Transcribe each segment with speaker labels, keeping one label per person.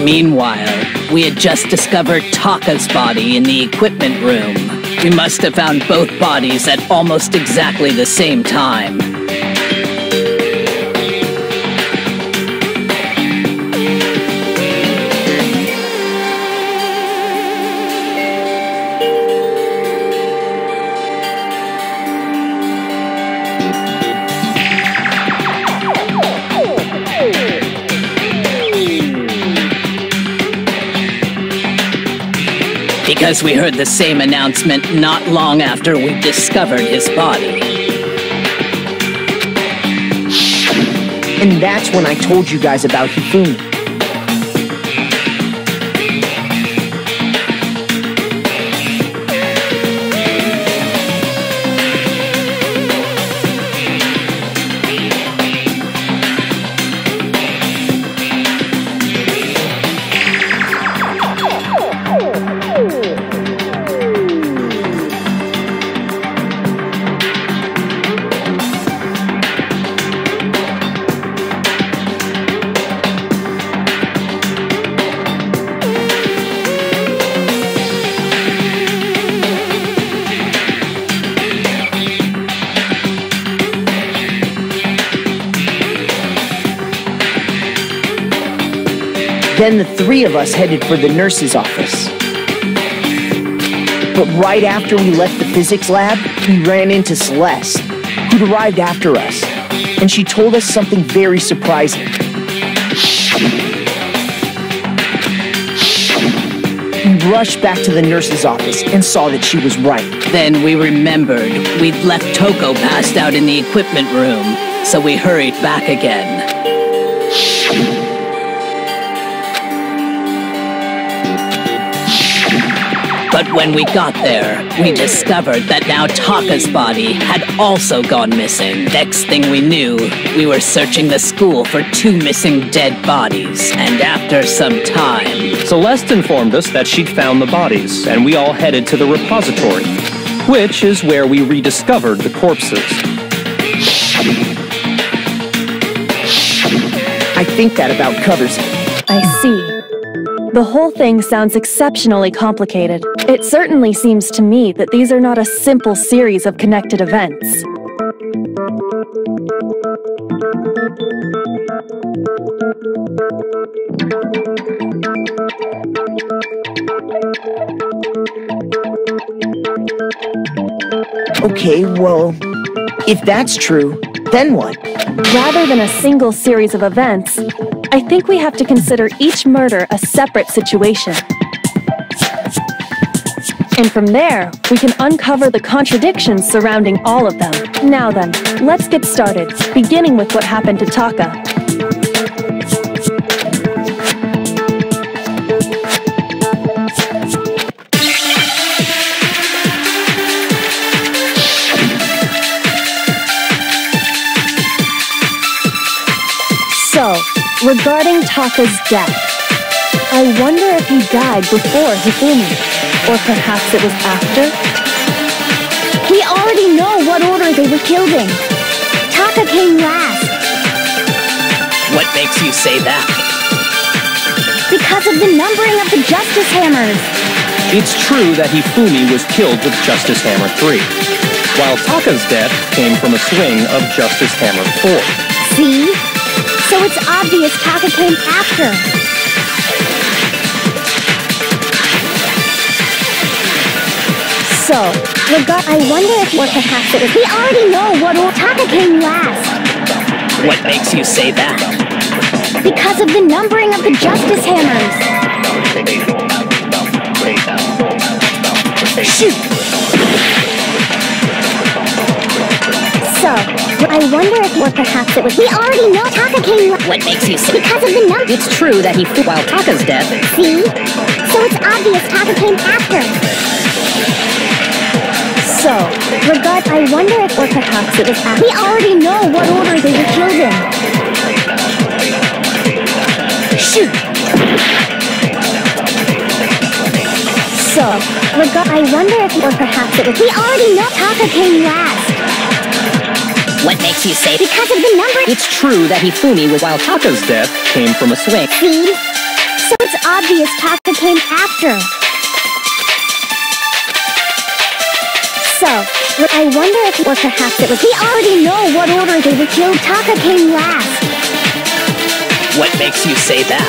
Speaker 1: Meanwhile, we had just discovered Taka's body in the equipment room. We must have found both bodies at almost exactly the same time. Because we heard the same announcement not long after we discovered his body.
Speaker 2: And that's when I told you guys about Hifumi. Then the three of us headed for the nurse's office. But right after we left the physics lab, we ran into Celeste, who'd arrived after us, and she told us something very surprising. We rushed back to the nurse's office and saw that she was right.
Speaker 1: Then we remembered we'd left Toko passed out in the equipment room, so we hurried back again. But when we got there, we discovered that now Taka's body had also gone missing. Next thing we knew, we were searching the school for 2 missing dead bodies. And after some time...
Speaker 3: Celeste informed us that she'd found the bodies, and we all headed to the repository, which is where we rediscovered the corpses.
Speaker 2: I think that about covers it.
Speaker 4: I see. The whole thing sounds exceptionally complicated. It certainly seems to me that these are not a simple series of connected events.
Speaker 2: Okay, well, if that's true, then what?
Speaker 4: Rather than a single series of events, I think we have to consider each murder a separate situation. And from there, we can uncover the contradictions surrounding all of them. Now then, let's get started, beginning with what happened to Taka. So, regarding Taka's death, I wonder if he died before Hifumi, or perhaps it was after?
Speaker 5: We already know what order they were killed in. Taka came last.
Speaker 1: What makes you say that?
Speaker 5: Because of the numbering of the Justice Hammers.
Speaker 3: It's true that Hifumi was killed with Justice Hammer 3, while Taka's death came from a swing of Justice Hammer 4.
Speaker 5: See? So it's obvious Taka came after.
Speaker 4: So,
Speaker 5: I wonder if or perhaps it was. We already know what order Taka came last.
Speaker 1: What makes you say that?
Speaker 5: Because of the numbering of the Justice Hammers.
Speaker 4: shoot!
Speaker 5: So, I wonder if or perhaps it was. We already know Taka came last.
Speaker 1: What makes you say?
Speaker 5: Because of the number.
Speaker 1: It's true that he while Taka's death.
Speaker 5: See? So it's obvious Taka came after.
Speaker 4: So,
Speaker 5: I wonder if or perhaps it was after. We already know what order they were killed in.
Speaker 4: shoot!
Speaker 5: So, I wonder if or perhaps it was. We already know Taka came last.
Speaker 1: What makes you say?
Speaker 5: Because of the number.
Speaker 1: It's true that Hifumi was while
Speaker 3: Taka's death came from a swing.
Speaker 5: See? So It's obvious Taka came after. So, I wonder if, or perhaps it was, we already know what order they were killed. Taka came last.
Speaker 1: What makes you say that?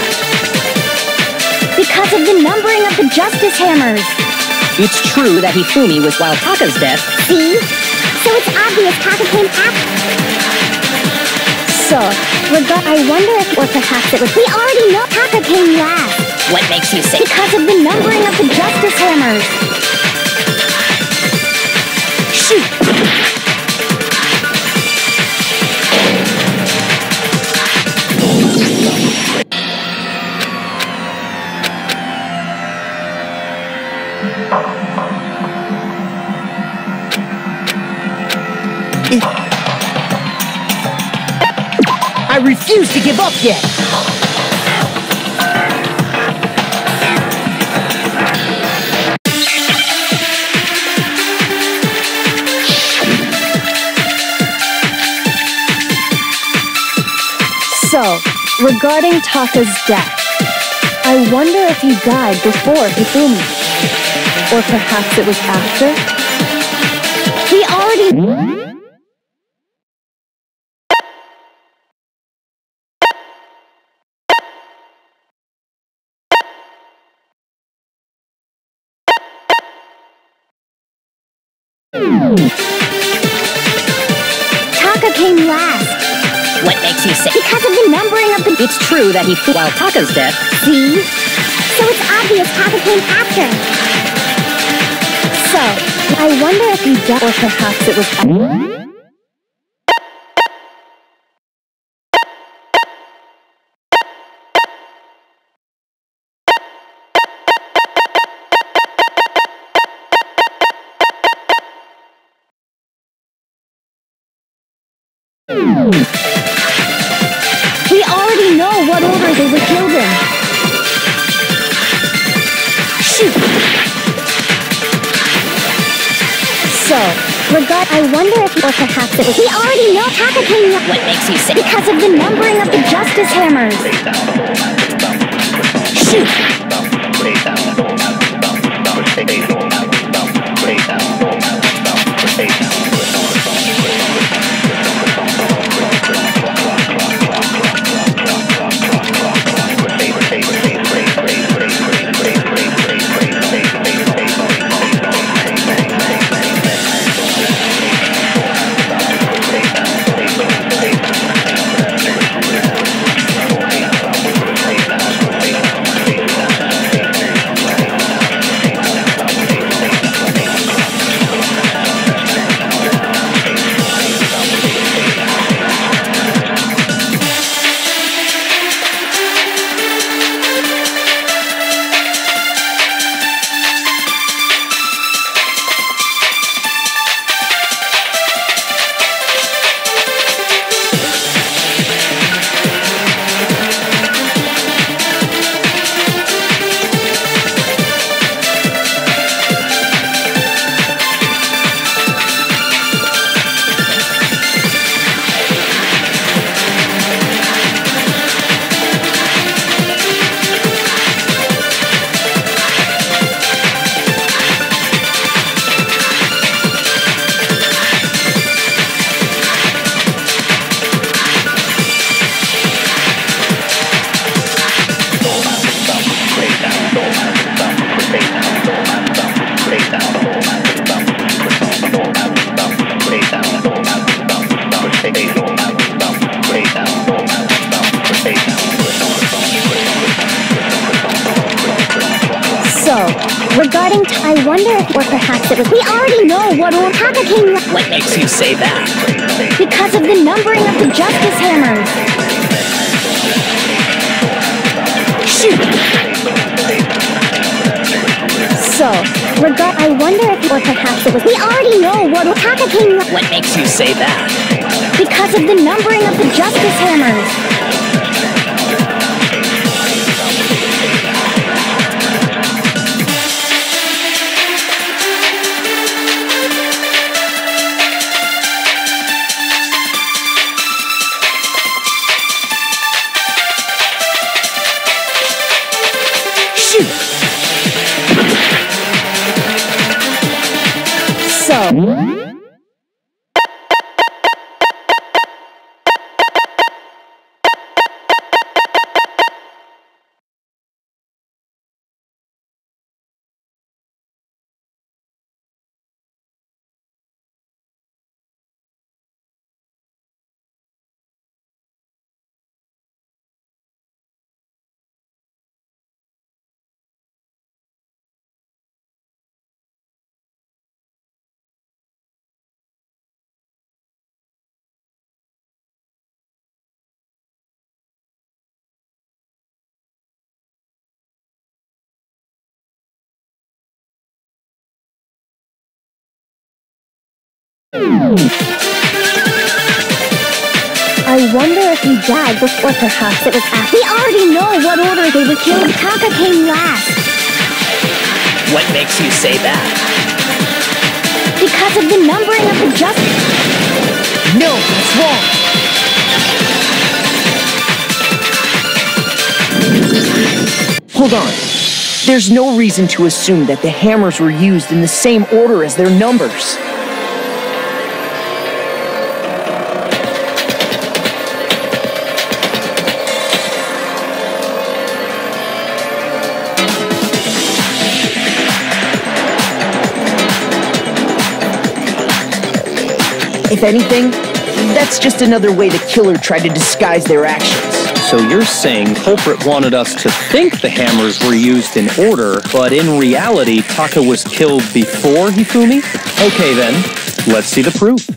Speaker 5: Because of the numbering of the Justice Hammers.
Speaker 2: It's true that Hifumi was while Taka's death.
Speaker 5: See? So it's obvious Taka came after. So, I wonder if, or perhaps it was, we already know Taka came last.
Speaker 1: What makes you say
Speaker 5: Because of the numbering of the Justice Hammers. Shoot!
Speaker 2: I refuse to give up yet!
Speaker 4: So, regarding Taka's death, I wonder if he died before Hifumi. Or perhaps it was after?
Speaker 5: We already... Taka came last.
Speaker 1: What makes you say?
Speaker 5: Because of the numbering of the...
Speaker 2: It's true that while Taka's death.
Speaker 5: See? So it's obvious Taka came after.
Speaker 4: So, I wonder if he died, or perhaps it was after.
Speaker 5: We already know what order they were killed in. Shoot!
Speaker 4: So,
Speaker 5: I wonder if, or perhaps it was, we already know Taka came last.
Speaker 1: What makes you say?
Speaker 5: Because of the numbering of the Justice Hammers. Shoot! I wonder if, or perhaps it was, we already know what order Taka came last.
Speaker 1: What makes you say that?
Speaker 5: Because of the numbering of the Justice Hammers. Shoot!
Speaker 4: so, I wonder if, or perhaps it was,
Speaker 5: we already know what order Taka came last.
Speaker 1: What makes you say that?
Speaker 5: Because of the numbering of the Justice Hammers.
Speaker 4: I wonder if he died before perhaps it was after.
Speaker 5: We already know what order they were killed. Taka came last.
Speaker 1: What makes you say that?
Speaker 5: Because of the numbering of the justice.
Speaker 2: No, it's wrong. Hold on. There's no reason to assume that the hammers were used in the same order as their numbers. If anything, that's just another way the killer tried to disguise their actions.
Speaker 3: So you're saying culprit wanted us to think the hammers were used in order, but in reality, Taka was killed before Hifumi? Okay then, let's see the proof.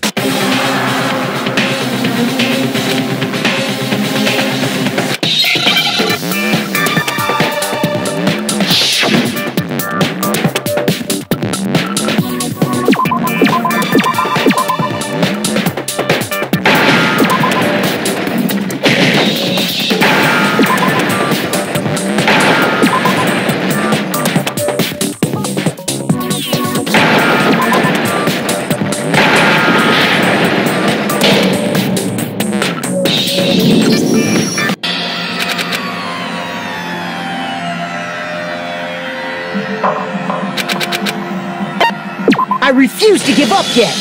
Speaker 2: I refuse to give up yet!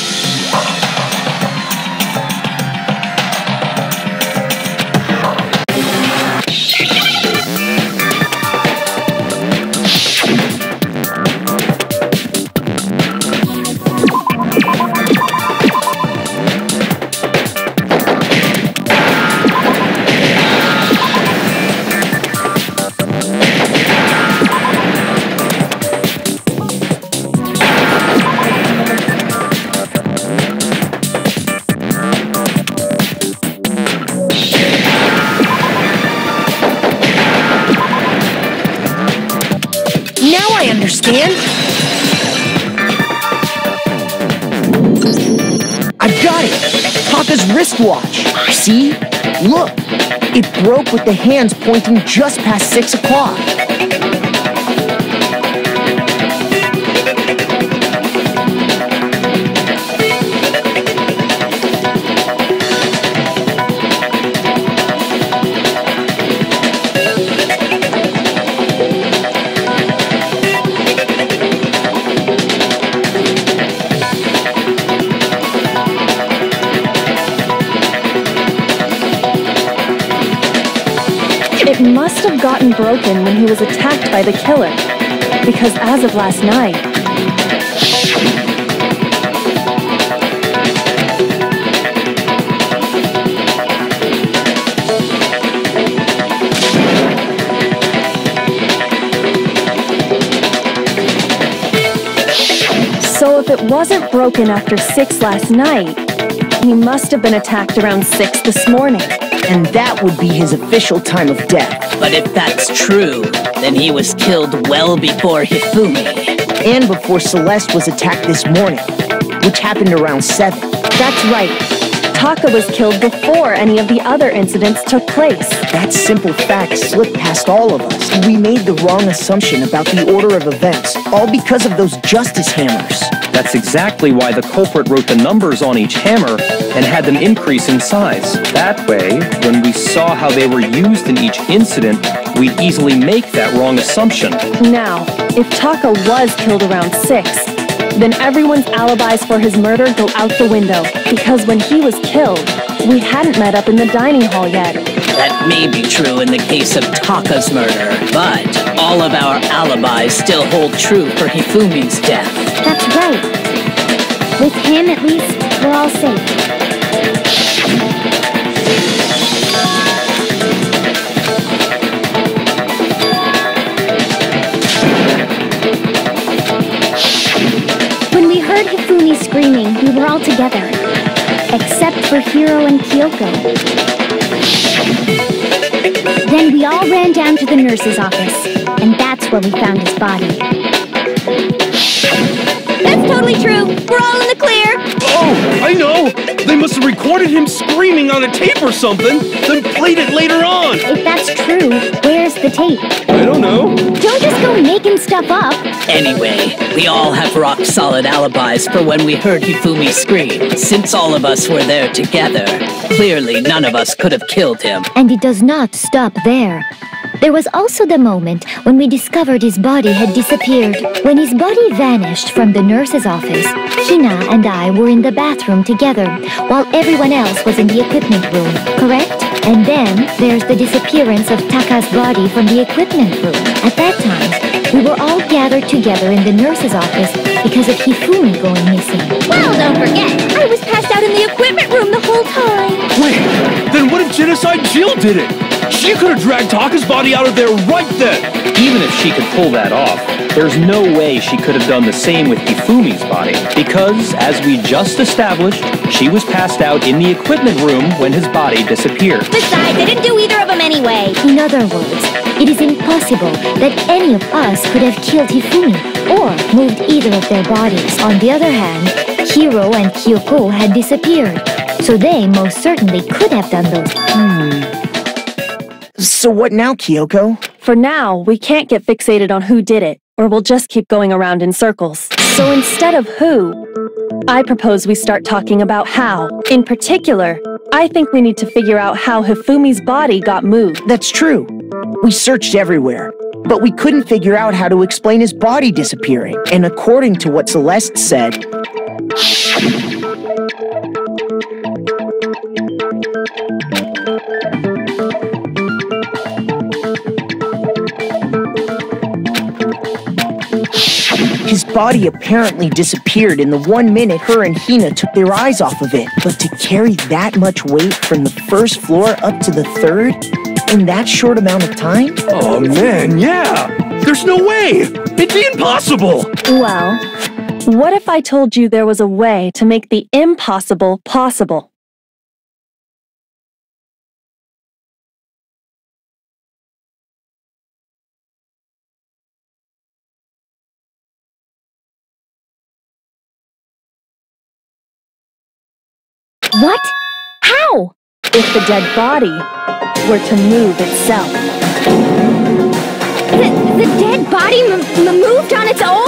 Speaker 2: Understand? I've got it! Taka's wristwatch! See? Look! It broke with the hands pointing just past 6 o'clock.
Speaker 4: It must have gotten broken when he was attacked by the killer, because as of last night... So if it wasn't broken after 6 last night, he must have been attacked around 6 this morning.
Speaker 2: And that would be his official time of death.
Speaker 1: But if that's true, then he was killed well before Hifumi.
Speaker 2: And before Celeste was attacked this morning, which happened around 7.
Speaker 4: That's right. Taka was killed before any of the other incidents took place.
Speaker 2: That simple fact slipped past all of us. We made the wrong assumption about the order of events, all because of those justice hammers.
Speaker 3: That's exactly why the culprit wrote the numbers on each hammer and had them increase in size. That way, when we saw how they were used in each incident, we'd easily make that wrong assumption.
Speaker 4: Now, if Taka was killed around 6, then everyone's alibis for his murder go out the window, because when he was killed, we hadn't met up in the dining hall yet.
Speaker 1: That may be true in the case of Taka's murder, but all of our alibis still hold true for Hifumi's death.
Speaker 5: That's right. With him, at least, we're all safe. When we heard Hifumi screaming, we were all together. Except for Hiro and Kyoko. Then we all ran down to the nurse's office, and that's where we found his body. That's totally true. We're all in the clear.
Speaker 6: Oh, I know! They must have recorded him screaming on a tape or something, then played it later on!
Speaker 5: If that's true, where's the tape?
Speaker 6: I don't know.
Speaker 5: Don't just go making stuff up.
Speaker 1: Anyway, we all have rock-solid alibis for when we heard Hifumi scream. Since all of us were there together, clearly none of us could have killed him.
Speaker 7: And it does not stop there. There was also the moment when we discovered his body had disappeared. When his body vanished from the nurse's office, Hina and I were in the bathroom together, while everyone else was in the equipment room, correct? And then there's the disappearance of Taka's body from the equipment room. At that time, we were all gathered together in the nurse's office because of Hifumi going missing.
Speaker 5: Well, don't forget, I was passed out in the equipment room the whole time.
Speaker 6: Wait, then what if Genocide Jill did it? She could have dragged Taka's body out of there right then!
Speaker 3: Even if she could pull that off, there's no way she could have done the same with Hifumi's body, because, as we just established, she was passed out in the equipment room when his body disappeared.
Speaker 5: Besides, I didn't do either of them anyway.
Speaker 7: In other words, it is impossible that any of us could have killed Hifumi or moved either of their bodies. On the other hand, Hiro and Kyoko had disappeared, so they most certainly could have done those.
Speaker 2: So what now, Kyoko?
Speaker 4: For now, we can't get fixated on who did it, or we'll just keep going around in circles. So instead of who, I propose we start talking about how. In particular, I think we need to figure out how Hifumi's body got moved.
Speaker 2: That's true. We searched everywhere, but we couldn't figure out how to explain his body disappearing. And according to what Celeste said, his body apparently disappeared in the 1 minute her and Hina took their eyes off of it. But to carry that much weight from the first floor up to the third in that short amount of time?
Speaker 6: Oh man, yeah! There's no way! It'd be impossible!
Speaker 4: Well, what if I told you there was a way to make the impossible possible?
Speaker 7: What? How?
Speaker 4: If the dead body were to move itself.
Speaker 5: The dead body moved on its own?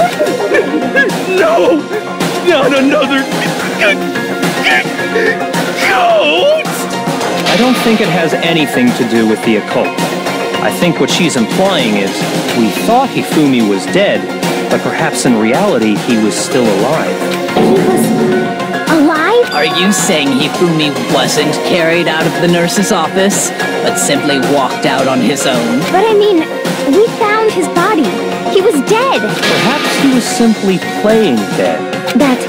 Speaker 6: No! Not another... ghost!
Speaker 3: I don't think it has anything to do with the occult. I think what she's implying is, we thought Hifumi was dead, but perhaps in reality he was still alive.
Speaker 7: He was alive?
Speaker 1: Are you saying Hifumi wasn't carried out of the nurse's office, but simply walked out on his own?
Speaker 5: But I mean, we found his body. He was dead.
Speaker 3: Perhaps he was simply playing dead.
Speaker 7: That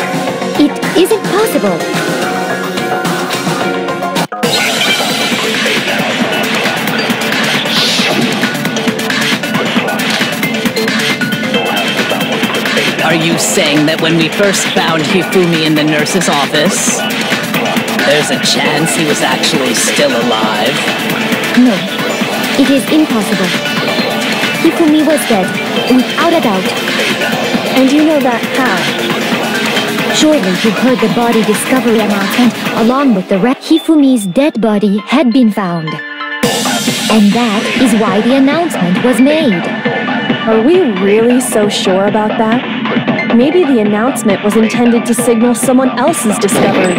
Speaker 7: it isn't possible.
Speaker 1: Are you saying that when we first found Hifumi in the nurse's office, there's a chance he was actually still alive?
Speaker 7: No, it is impossible. Hifumi was dead, without a doubt.
Speaker 4: And you know that how?
Speaker 7: Surely you heard the body discovery announcement along with the rest. Hifumi's dead body had been found. And that is why the announcement was made.
Speaker 4: Are we really so sure about that? Maybe the announcement was intended to signal someone else's discovery.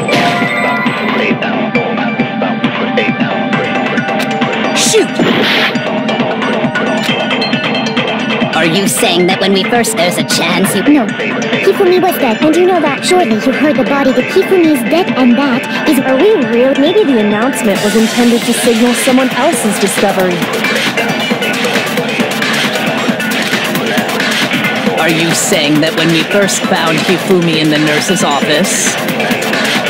Speaker 2: shoot!
Speaker 5: Are you saying that when we first there's a chance you...
Speaker 7: No, Hifumi was dead, and you know that. Surely you heard the body that Hifumi is dead, and that is...
Speaker 4: Are we real? Maybe the announcement was intended to signal someone else's discovery.
Speaker 1: Are you saying that when we first found Hifumi in the nurse's office,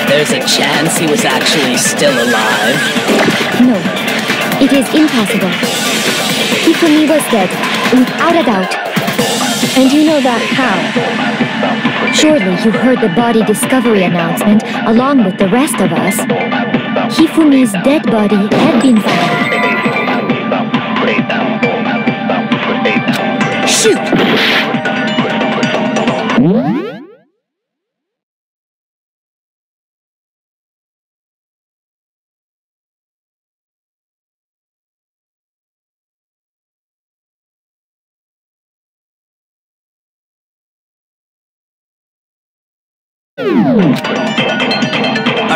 Speaker 1: there's a chance he was actually still alive?
Speaker 7: No, it is impossible. Hifumi was dead, without a doubt.
Speaker 4: And you know that how?
Speaker 7: Surely you heard the body discovery announcement along with the rest of us. Hifumi's dead body had been found.
Speaker 2: Shoot!
Speaker 1: Are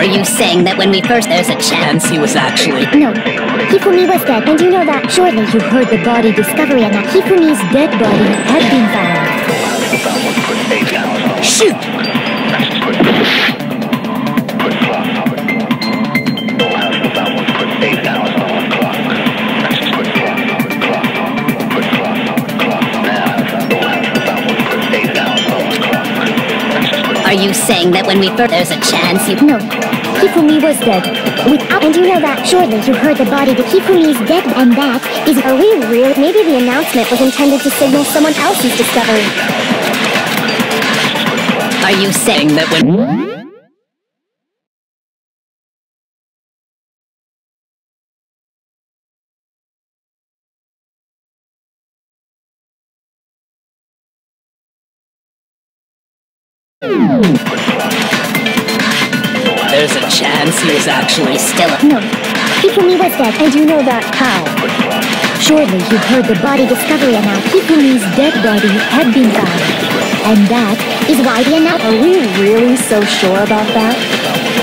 Speaker 1: you saying that when we first there's a chance he was actually...
Speaker 5: No. Hifumi was dead, and you know that.
Speaker 7: Surely you heard the body discovery and that Hifumi's dead body had been found.
Speaker 2: Shoot!
Speaker 1: Are you saying that when we first there's a chance you...
Speaker 7: No. Hifumi was dead.
Speaker 5: And you know that. Surely you heard the body that Hifumi's dead, and that is... Are we real? Maybe the announcement was intended to signal someone else's discovery.
Speaker 1: Are you saying that when... There's a chance he was actually still...
Speaker 5: No. Hifumi was dead,
Speaker 4: And you know that. How?
Speaker 7: Surely you heard the body discovery and now Hifumi's dead body had been found. And that is why the announcement...
Speaker 4: Are we really so sure about that?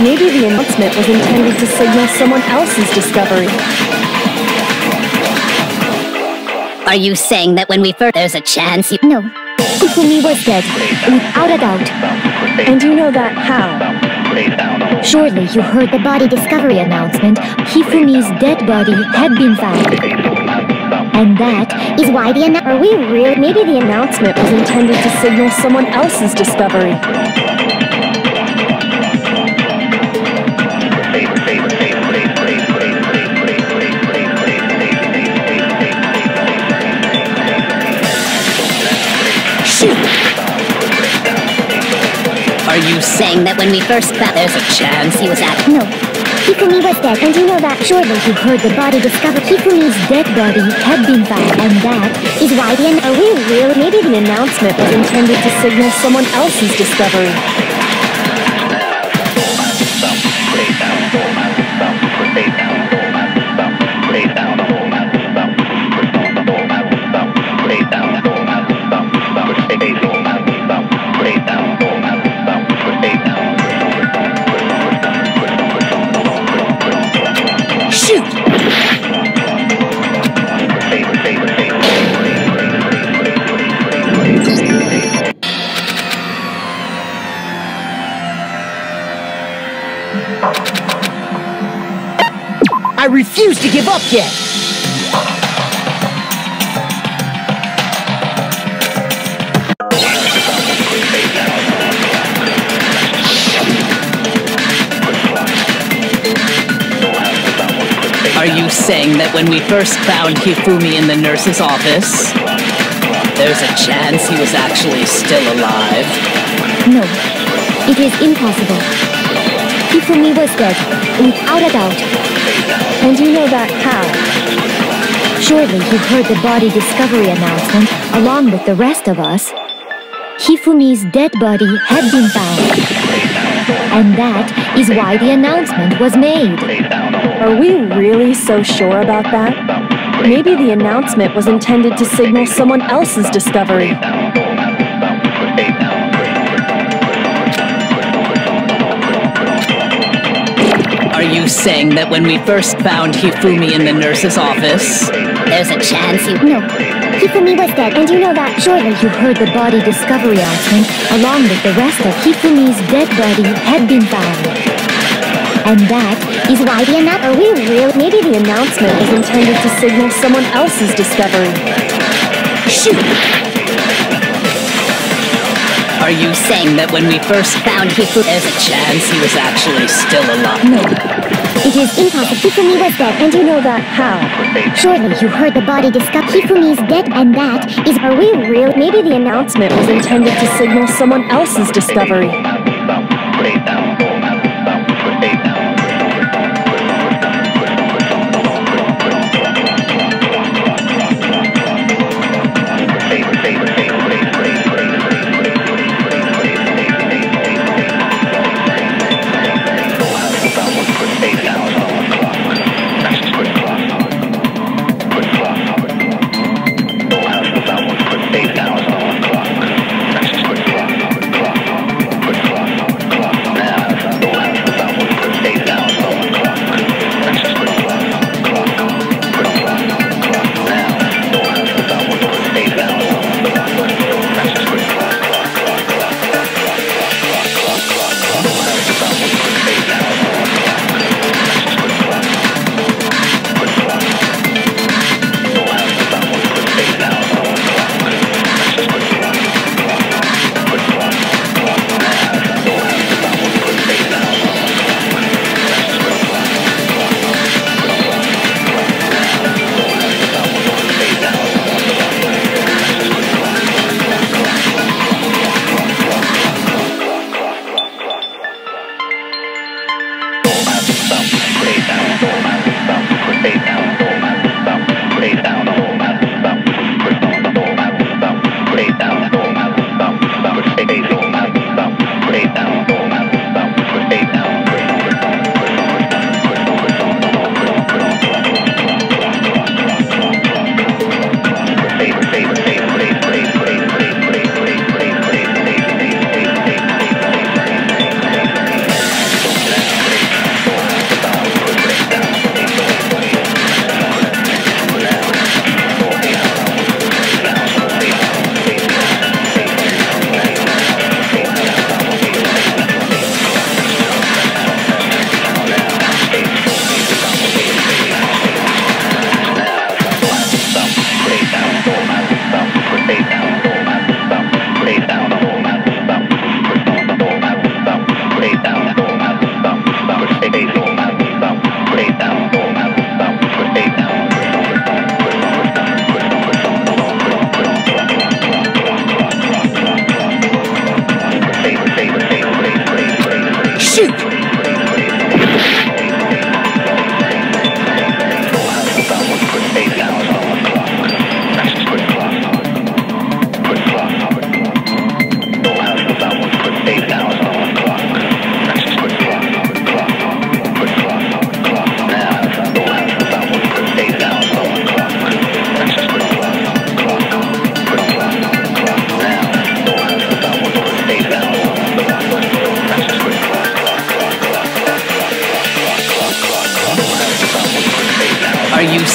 Speaker 4: Maybe the announcement was intended to signal someone else's discovery.
Speaker 1: Are you saying that when we first there's a chance you...
Speaker 7: No. Hifumi was dead, without a doubt.
Speaker 4: And you know that. How?
Speaker 7: Surely you heard the body discovery announcement. Hifumi's dead body had been found. And that
Speaker 5: is why the
Speaker 4: Are we real? Maybe the announcement was intended to signal someone else's discovery.
Speaker 1: Are you saying that when we first found there's a chance he was at...
Speaker 5: No. Hifumi was dead, and you know that.
Speaker 7: Surely you heard the body discovered. Hifumi's dead body had been found, and that
Speaker 5: is why the...
Speaker 4: Are we real? Maybe the announcement was intended to signal someone else's discovery.
Speaker 2: I refuse to give up yet!
Speaker 1: Are you saying that when we first found Hifumi in the nurse's office, there's a chance he was actually still alive?
Speaker 7: No, it is impossible. Hifumi was dead, without a doubt.
Speaker 4: And you know that. How?
Speaker 7: Surely you heard the body discovery announcement along with the rest of us. Hifumi's dead body had been found. And that is why the announcement was made.
Speaker 4: Are we really so sure about that? Maybe the announcement was intended to signal someone else's discovery.
Speaker 1: Are you saying that when we first found Hifumi in the nurse's office, there's a chance you...
Speaker 5: No. Hifumi was dead, and you know that.
Speaker 7: Surely you heard the body discovery announcement along with the rest of Hifumi's dead body had been found. And that is why the announcement...
Speaker 4: Are we real? Maybe the announcement was intended to signal someone else's discovery.
Speaker 2: Shoot!
Speaker 1: Are you saying that when we first found Hifumi, there's a chance he was actually still alive?
Speaker 7: No.
Speaker 5: It is impossible. Hifumi was dead,
Speaker 4: And you know that. How?
Speaker 5: surely you heard the body discovered. Hifumi's dead, and that is...
Speaker 4: Are we real? Maybe the announcement was intended to signal someone else's discovery.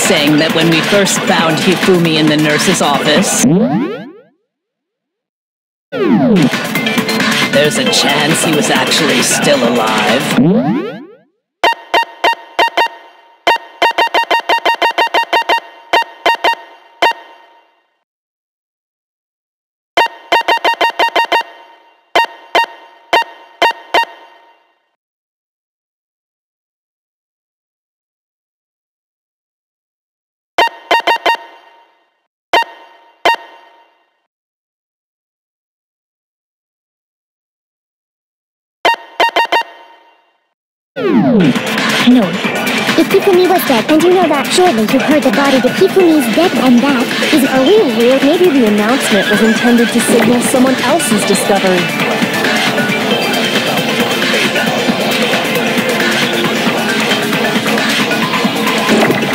Speaker 1: saying that when we first found Hifumi in the nurse's office, there's a chance he was actually still alive?
Speaker 5: No. If Hifumi was dead, and you know that, surely you heard the body that Hifumi's dead, and that is...
Speaker 4: Are we real? Maybe the announcement was intended to signal someone else's discovery.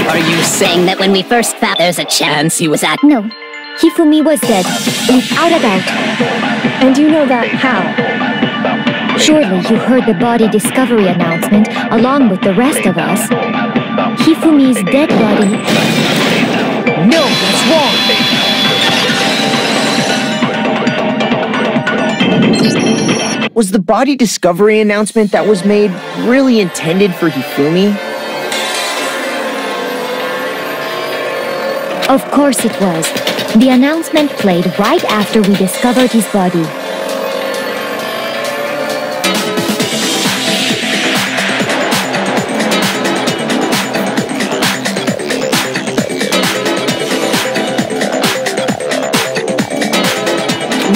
Speaker 1: Are you saying that when we first found there's a chance he was at...
Speaker 7: No. Hifumi was dead, without a doubt.
Speaker 4: And you know that how?
Speaker 7: Surely you heard the body discovery announcement along with the rest of us. Hifumi's dead body...
Speaker 2: No, that's wrong! Was the body discovery announcement that was made really intended for Hifumi?
Speaker 7: Of course it was. The announcement played right after we discovered his body.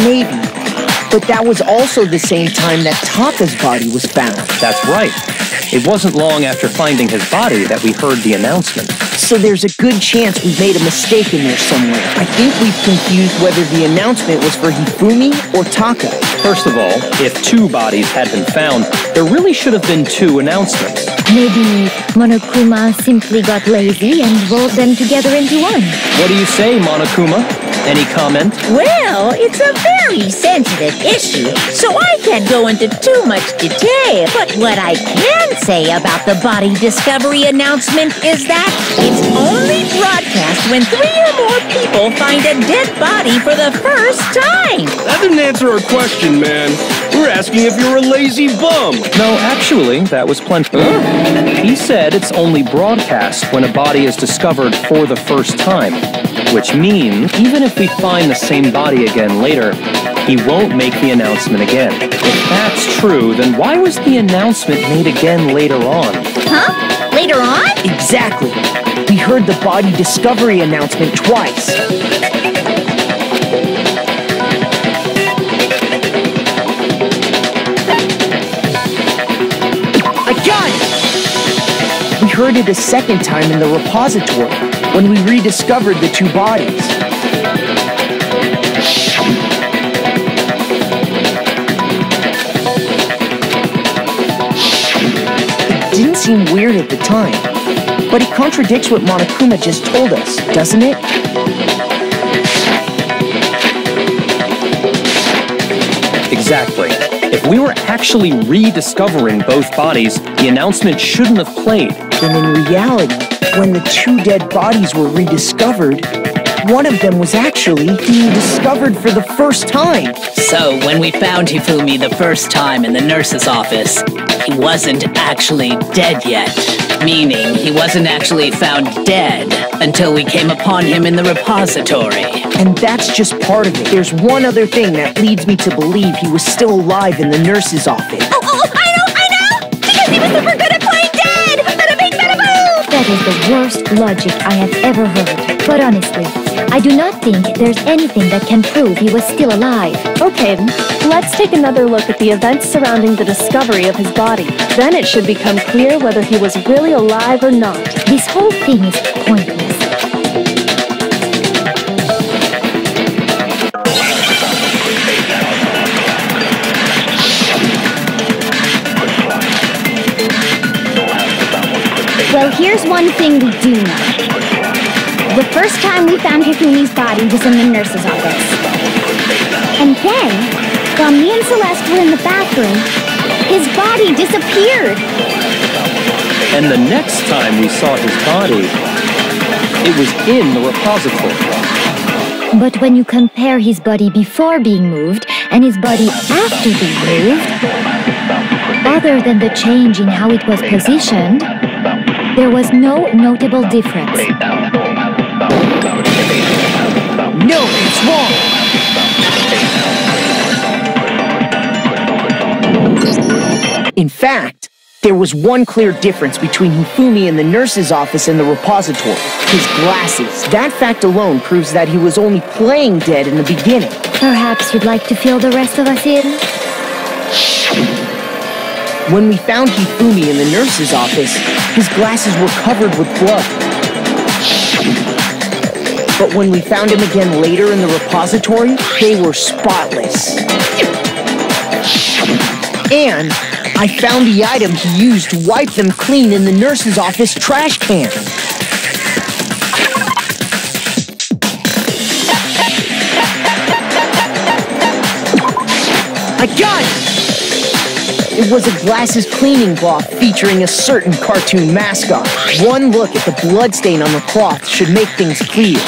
Speaker 2: Maybe. But that was also the same time that Taka's body was found.
Speaker 3: That's right. It wasn't long after finding his body that we heard the announcement.
Speaker 2: So there's a good chance we made a mistake in there somewhere. I think we've confused whether the announcement was for Hifumi or Taka.
Speaker 3: First of all, if 2 bodies had been found, there really should have been 2 announcements.
Speaker 7: Maybe Monokuma simply got lazy and rolled them together into one.
Speaker 3: What do you say, Monokuma? Any comment?
Speaker 8: Well, it's a very sensitive issue, so I can't go into too much detail. But what I can say about the body discovery announcement is that it's only broadcast when 3 or more people find a dead body for the first time.
Speaker 6: That didn't answer our question, man. We're asking if you're a lazy bum.
Speaker 3: No, actually, that was plenty. He said it's only broadcast when a body is discovered for the first time. Which means, even if we find the same body again later, he won't make the announcement again. If that's true, then why was the announcement made again later on?
Speaker 8: Huh? Later on?
Speaker 2: Exactly. We heard the body discovery announcement twice. I got it! We heard it a second time in the repository, when we rediscovered the 2 bodies. It didn't seem weird at the time, but it contradicts what Monokuma just told us, doesn't it?
Speaker 3: Exactly. If we were actually rediscovering both bodies, the announcement shouldn't have played.
Speaker 2: Then in reality, when the 2 dead bodies were rediscovered, one of them was actually being discovered for the first time.
Speaker 1: So, when we found Hifumi the first time in the nurse's office, he wasn't actually dead yet. Meaning, he wasn't actually found dead until we came upon him in the repository.
Speaker 2: And that's just part of it. There's one other thing that leads me to believe he was still alive in the nurse's office.
Speaker 8: Oh, I know! Because he was super good at playing dead! Bada bing, bada boo!
Speaker 7: That is the worst logic I have ever heard. But honestly, I do not think there's anything that can prove he was still alive.
Speaker 4: Okay, let's take another look at the events surrounding the discovery of his body. Then it should become clear whether he was really alive or not.
Speaker 7: This whole thing is pointless.
Speaker 5: Well, here's one thing we do know. The first time we found Hifumi's body was in the nurse's office. And then, while me and Celeste were in the bathroom, his body disappeared.
Speaker 3: And the next time we saw his body, It was in the repository.
Speaker 7: But when you compare his body before being moved and his body after being moved, other than the change in how it was positioned, there was no notable difference.
Speaker 2: No, it's wrong! In fact, there was one clear difference between Hifumi in the nurse's office and the repository. His glasses. That fact alone proves that he was only playing dead in the beginning.
Speaker 7: Perhaps you'd like to fill the rest of us in?
Speaker 2: When we found Hifumi in the nurse's office, his glasses were covered with blood. But when we found him again later in the repository, they were spotless. And I found the item he used to wipe them clean in the nurse's office trash can. I got it! It was a glasses cleaning cloth featuring a certain cartoon mascot. One look at the bloodstain on the cloth should make things clear.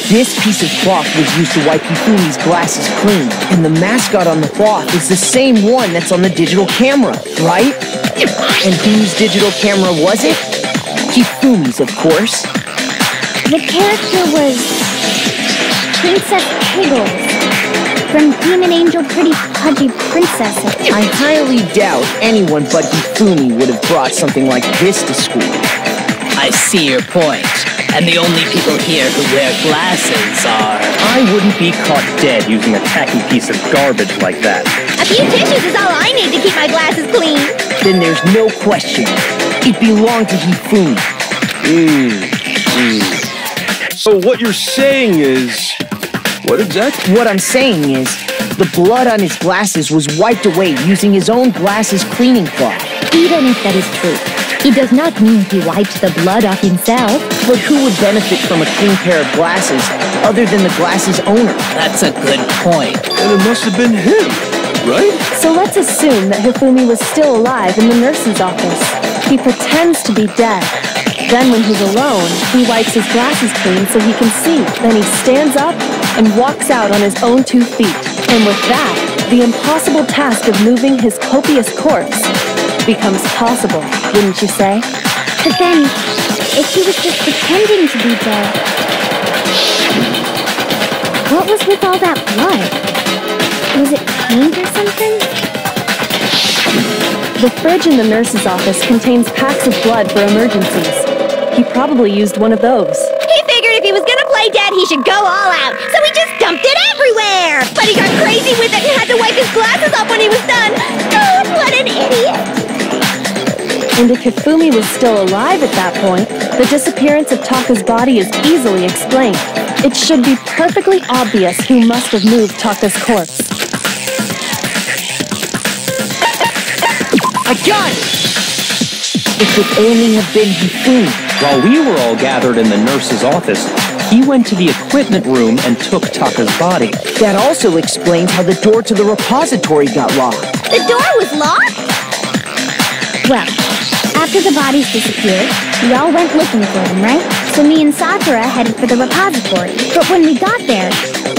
Speaker 2: This piece of cloth was used to wipe Hifumi's glasses clean, and the mascot on the cloth is the same one that's on the digital camera, right? And whose digital camera was it? Hifumi's, of course.
Speaker 5: The character was Princess Piggles from Demon Angel Pretty Pudgy Princess.
Speaker 2: I highly doubt anyone but Hifumi would have brought something like this to school.
Speaker 1: I see your point. And the only people here who wear glasses are...
Speaker 3: I wouldn't be caught dead using a tacky piece of garbage like that.
Speaker 5: A few tissues is all I need to keep my glasses clean.
Speaker 2: Then there's no question. It belonged to Hifumi.
Speaker 6: So what you're saying is... What exactly?
Speaker 2: What I'm saying is, the blood on his glasses was wiped away using his own glasses cleaning cloth.
Speaker 7: Even if that is true, it does not mean he wiped the blood off himself.
Speaker 2: But who would benefit from a clean pair of glasses other than the glasses owner?
Speaker 1: That's a good point.
Speaker 6: And it must have been him, right?
Speaker 4: So let's assume that Hifumi was still alive in the nurse's office. He pretends to be dead. Then when he's alone, he wipes his glasses clean so he can see. Then he stands up and walks out on his own 2 feet. And with that, the impossible task of moving his copious corpse becomes possible, wouldn't you say?
Speaker 5: But then, if he was just pretending to be dead, what was with all that blood? Was it paint or something?
Speaker 4: The fridge in the nurse's office contains packs of blood for emergencies. He probably used one of those.
Speaker 5: He figured if he was gonna play dead, he should go all out, so he just dumped it everywhere! But he got crazy with it and had to wipe his glasses off when he was done! God, what an idiot!
Speaker 4: And if Hifumi was still alive at that point, the disappearance of Taka's body is easily explained. It should be perfectly obvious who must have moved Taka's corpse.
Speaker 2: I got it! It could only have been Hifumi.
Speaker 3: While we were all gathered in the nurse's office, he went to the equipment room and took Taka's body.
Speaker 2: That also explains how the door to the repository got locked.
Speaker 5: The door was locked? Well, after the bodies disappeared, we all went looking for them, right? So me and Sakura headed for the repository. But when we got there,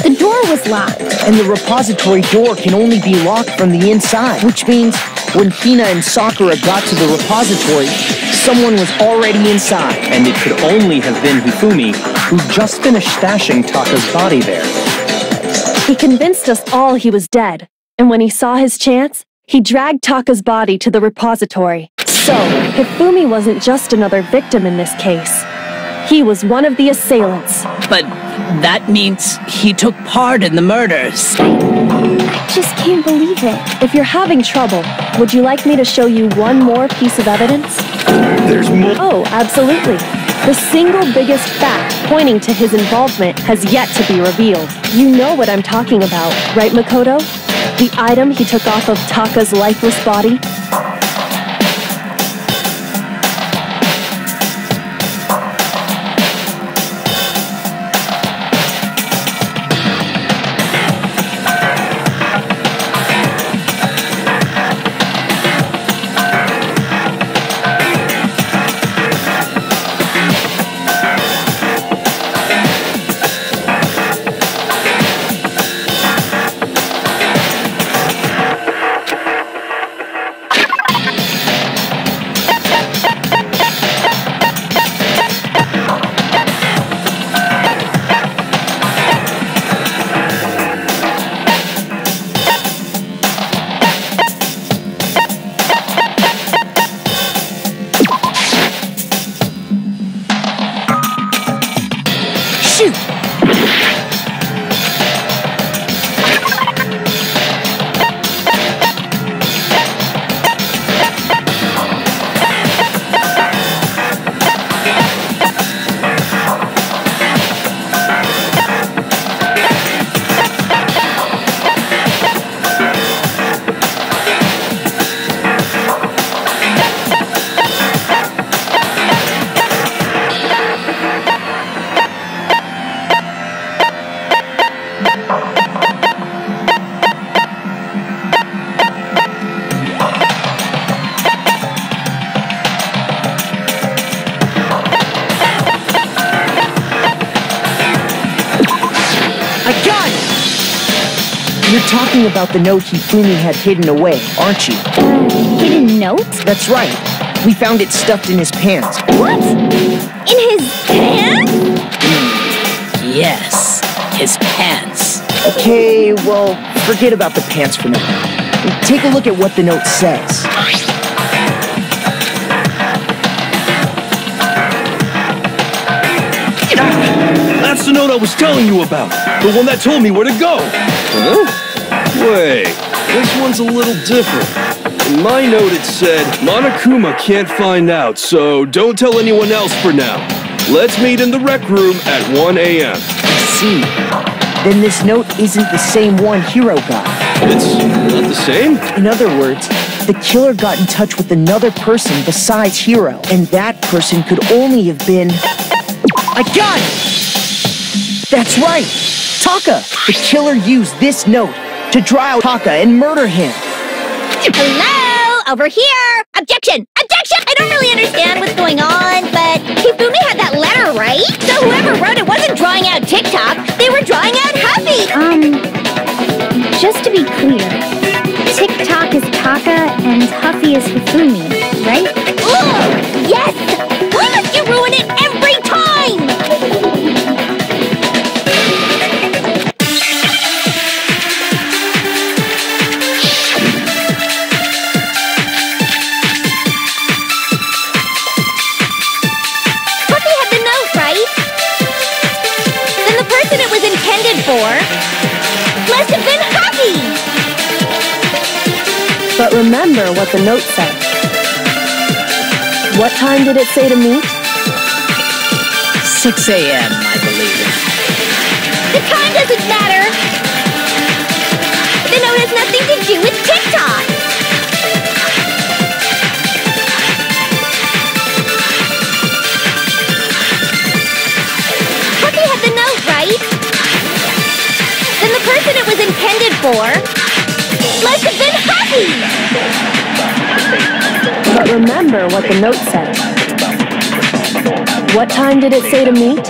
Speaker 5: the door was locked.
Speaker 2: And the repository door can only be locked from the inside, which means when Hina and Sakura got to the repository, someone was already inside.
Speaker 3: And it could only have been Hifumi, who just finished stashing Taka's body there.
Speaker 4: He convinced us all he was dead, and when he saw his chance, he dragged Taka's body to the repository. So, Hifumi wasn't just another victim in this case. He was one of the assailants.
Speaker 1: But that means he took part in the murders.
Speaker 4: I just can't believe it. If you're having trouble, would you like me to show you one more piece of evidence?
Speaker 6: There's more.
Speaker 4: Oh, absolutely. The single biggest fact pointing to his involvement has yet to be revealed. You know what I'm talking about, right, Makoto? The item he took off of Taka's lifeless body?
Speaker 2: Shoot! You're talking about the note Hifumi had hidden away, aren't you?
Speaker 5: Hidden note?
Speaker 2: That's right. We found it stuffed in his pants.
Speaker 5: What? In his pants?
Speaker 1: Yes, his pants.
Speaker 2: Okay, well, forget about the pants for now. Take a look at what the note says.
Speaker 6: That's the note I was telling you about. The one that told me where to go. Huh? Wait, this one's a little different. In my note it said, Monokuma can't find out, so don't tell anyone else for now. Let's meet in the rec room at 1 a.m.
Speaker 2: I see. Then this note isn't the same one Hiro got.
Speaker 6: It's not the same?
Speaker 2: In other words, the killer got in touch with another person besides Hiro, and that person could only have been... I got it! That's right! Taka! The killer used this note to draw out Taka and murder him.
Speaker 5: Hello? Over here! Objection! Objection! I don't really understand what's going on, but Hifumi had that letter, right? So whoever wrote it wasn't drawing out TikTok, they were drawing out Huffy!
Speaker 7: Just to be clear, TikTok is Taka and Huffy is Hifumi, right?
Speaker 5: Ugh! Yes! Why must you ruin it every time? Huffy had the note, right? Then the person it was intended for must have been Huffy!
Speaker 4: But remember what the note said. What time did it say to meet?
Speaker 1: 6 a.m., I believe.
Speaker 5: The time doesn't matter! The note has nothing to do with TikTok! Huffy had the note, right? Then the person it was intended for must have been Huffy!
Speaker 4: But remember what the note said. What time did it say to meet?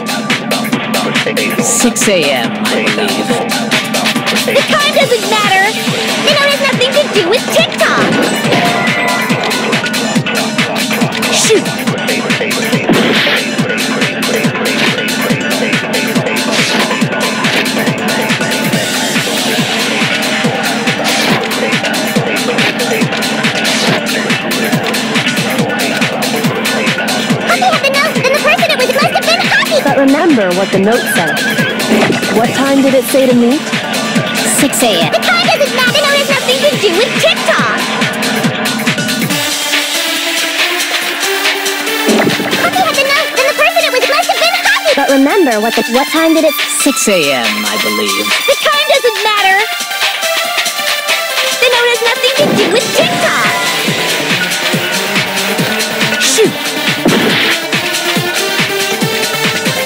Speaker 1: 6 a.m., I believe.
Speaker 5: The time doesn't matter! The note has nothing to do with TikTok!
Speaker 2: Shoot!
Speaker 4: But remember what the note said. What time did it say to meet?
Speaker 5: 6 a.m. The time doesn't matter! The note has nothing to do with TikTok! Huffy had the note, then the person it was must have been Huffy!
Speaker 4: But remember what time did it...
Speaker 1: 6 a.m., I believe.
Speaker 5: The time doesn't matter! The note has nothing to do with TikTok!
Speaker 2: Shoot!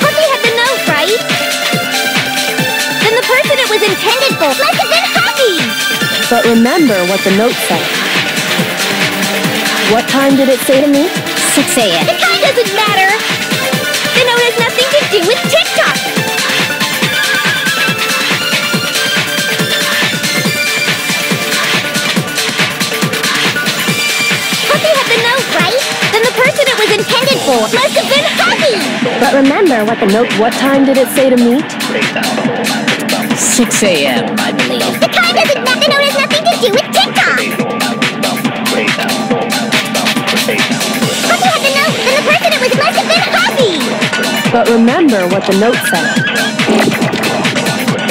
Speaker 5: Huffy had the note, right? Then the person it was intended for must have been Huffy!
Speaker 4: But remember what the note said. What time did it say to meet?
Speaker 5: 6 a.m. The time doesn't matter! The note has nothing to do with TikTok! Huffy had the note, right? Then the person it was intended for must have been Huffy!
Speaker 4: But remember what the note... What time did it say to meet?
Speaker 1: 6 a.m., I believe.
Speaker 5: The time doesn't matter! The note has nothing to do with TikTok! Huffy had the note, then the person it was must have been Huffy!
Speaker 4: But remember what the note said.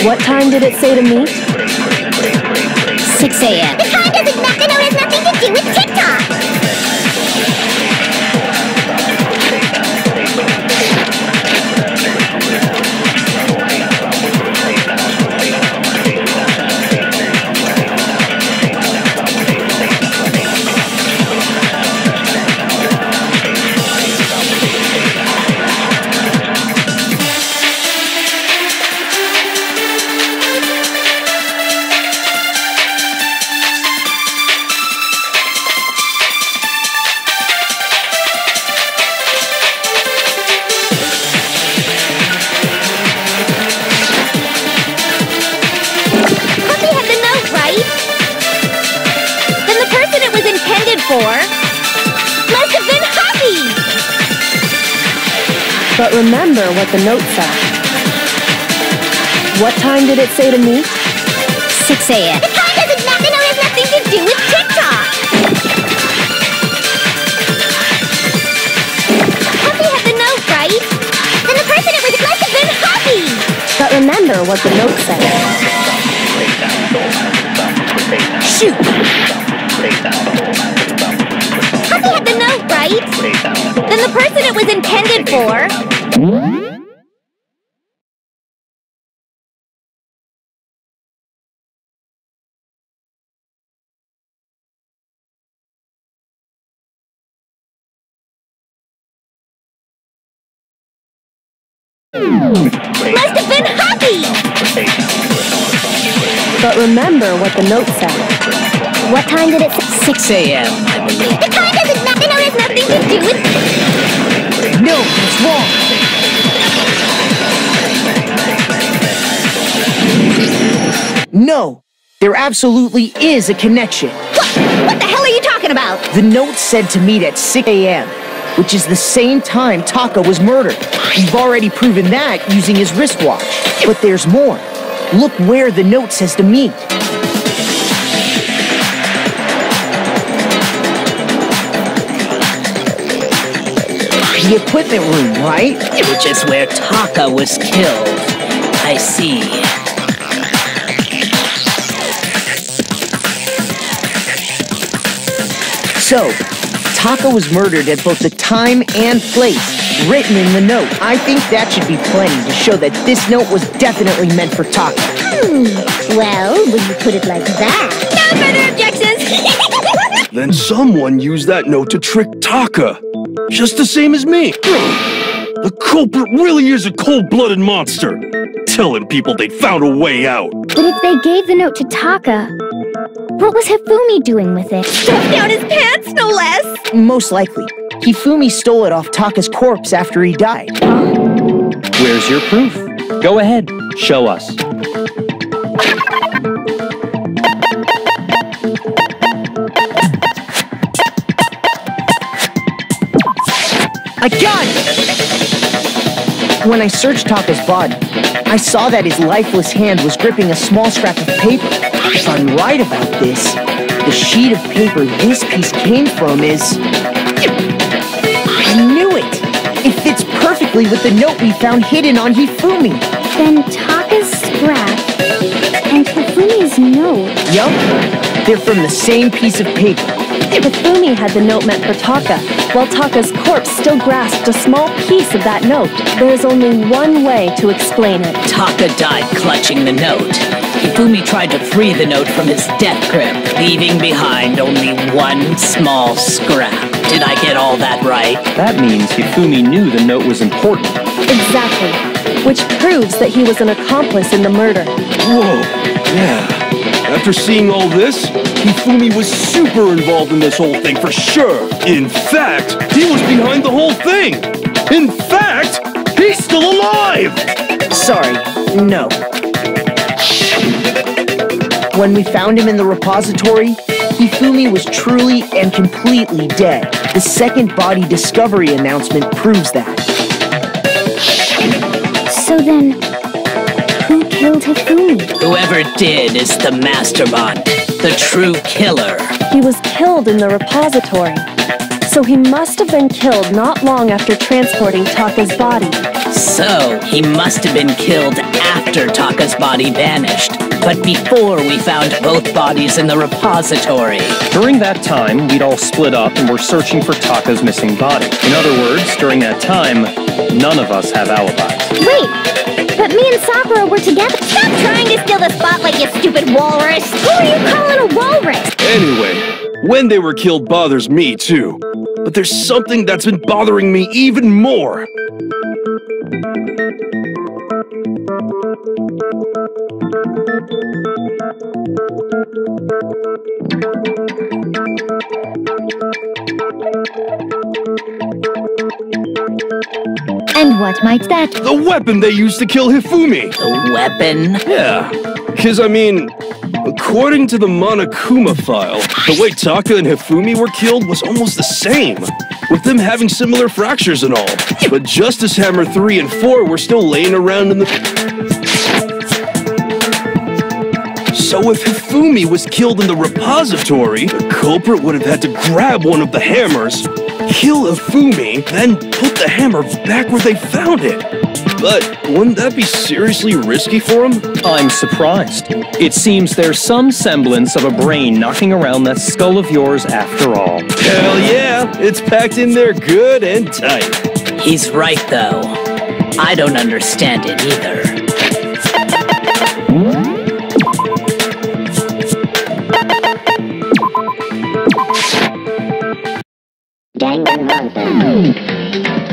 Speaker 4: What time did it say to meet?
Speaker 5: 6 a.m. The time doesn't matter. The note has nothing to do with TikTok. Must have been Hobby!
Speaker 4: But remember what the note said. What time did it say to meet?
Speaker 5: 6 a.m. The time doesn't matter. The note has nothing to do with TikTok! Hobby had the note, right? Then the person it was must have been Hobby!
Speaker 4: But remember what the note said.
Speaker 2: Shoot!
Speaker 5: Hobby had the note, right? Then the person it was intended for... must have been Hobby!
Speaker 4: But remember what the note said.
Speaker 5: What time did it say?
Speaker 1: 6 a.m., I believe.
Speaker 5: The time doesn't matter. The note has nothing to do with...
Speaker 2: No, it's wrong. No, there absolutely is a connection.
Speaker 5: What the hell are you talking about?
Speaker 2: The note said to meet at 6 a.m., which is the same time Taka was murdered. You've already proven that using his wristwatch. But there's more. Look where the note says to meet. The equipment room, right?
Speaker 1: Which is where Taka was killed. I see.
Speaker 2: So, Taka was murdered at both the time and place, written in the note. I think that should be plenty to show that this note was definitely meant for Taka.
Speaker 5: Well, when you put it like that... No further objections!
Speaker 6: Then someone used that note to trick Taka. Just the same as me. The culprit really is a cold-blooded monster. Telling people they found a way out.
Speaker 5: But if they gave the note to Taka, what was Hifumi doing with it? Stuffed down his pants, no less!
Speaker 2: Most likely. Hifumi stole it off Taka's corpse after he died.
Speaker 3: Where's your proof? Go ahead, show us.
Speaker 2: I got it! When I searched Taka's body, I saw that his lifeless hand was gripping a small scrap of paper. If I'm right about this, the sheet of paper this piece came from is... I knew it! It fits perfectly with the note we found hidden on Hifumi.
Speaker 5: Then Taka's scrap and Hifumi's note...
Speaker 2: Yup, they're from the same piece of paper.
Speaker 4: Hifumi had the note meant for Taka, while Taka's corpse still grasped a small piece of that note. There's only one way to explain it.
Speaker 1: Taka died clutching the note. Hifumi tried to free the note from his death grip, leaving behind only one small scrap. Did I get all that right?
Speaker 3: That means Hifumi knew the note was important.
Speaker 4: Exactly. Which proves that he was an accomplice in the murder.
Speaker 6: Whoa, yeah. After seeing all this, Hifumi was super involved in this whole thing for sure. In fact, he was behind the whole thing. In fact, he's still alive!
Speaker 2: Sorry, no. When we found him in the repository, Hifumi was truly and completely dead. The second body discovery announcement proves that.
Speaker 5: So then, who killed Hifumi?
Speaker 1: Whoever did is the mastermind, the true killer.
Speaker 4: He was killed in the repository. So he must have been killed not long after transporting Taka's body.
Speaker 1: So, he must have been killed after Taka's body vanished, but before we found both bodies in the repository.
Speaker 3: During that time, we'd all split up and were searching for Taka's missing body. In other words, during that time, none of us have alibis.
Speaker 5: Wait, but me and Sakura were together. Stop trying to steal the spotlight, you stupid walrus! Who are you calling a walrus?
Speaker 6: Anyway, when they were killed bothers me too. But there's something that's been bothering me even more.
Speaker 7: And what might that?
Speaker 6: The weapon they used to kill Hifumi!
Speaker 1: The weapon?
Speaker 6: Yeah, because I mean, according to the Monokuma file, the way Taka and Hifumi were killed was almost the same, with them having similar fractures and all. But Justice Hammer 3 and 4 were still laying around in the... So if Hifumi was killed in the repository, the culprit would have had to grab one of the hammers, kill Hifumi, then put the hammer back where they found it. But wouldn't that be seriously risky for him?
Speaker 3: I'm surprised. It seems there's some semblance of a brain knocking around that skull of yours after all.
Speaker 6: Hell yeah, it's packed in there good and tight.
Speaker 1: He's right, though. I don't understand it either.
Speaker 9: Danganronpa.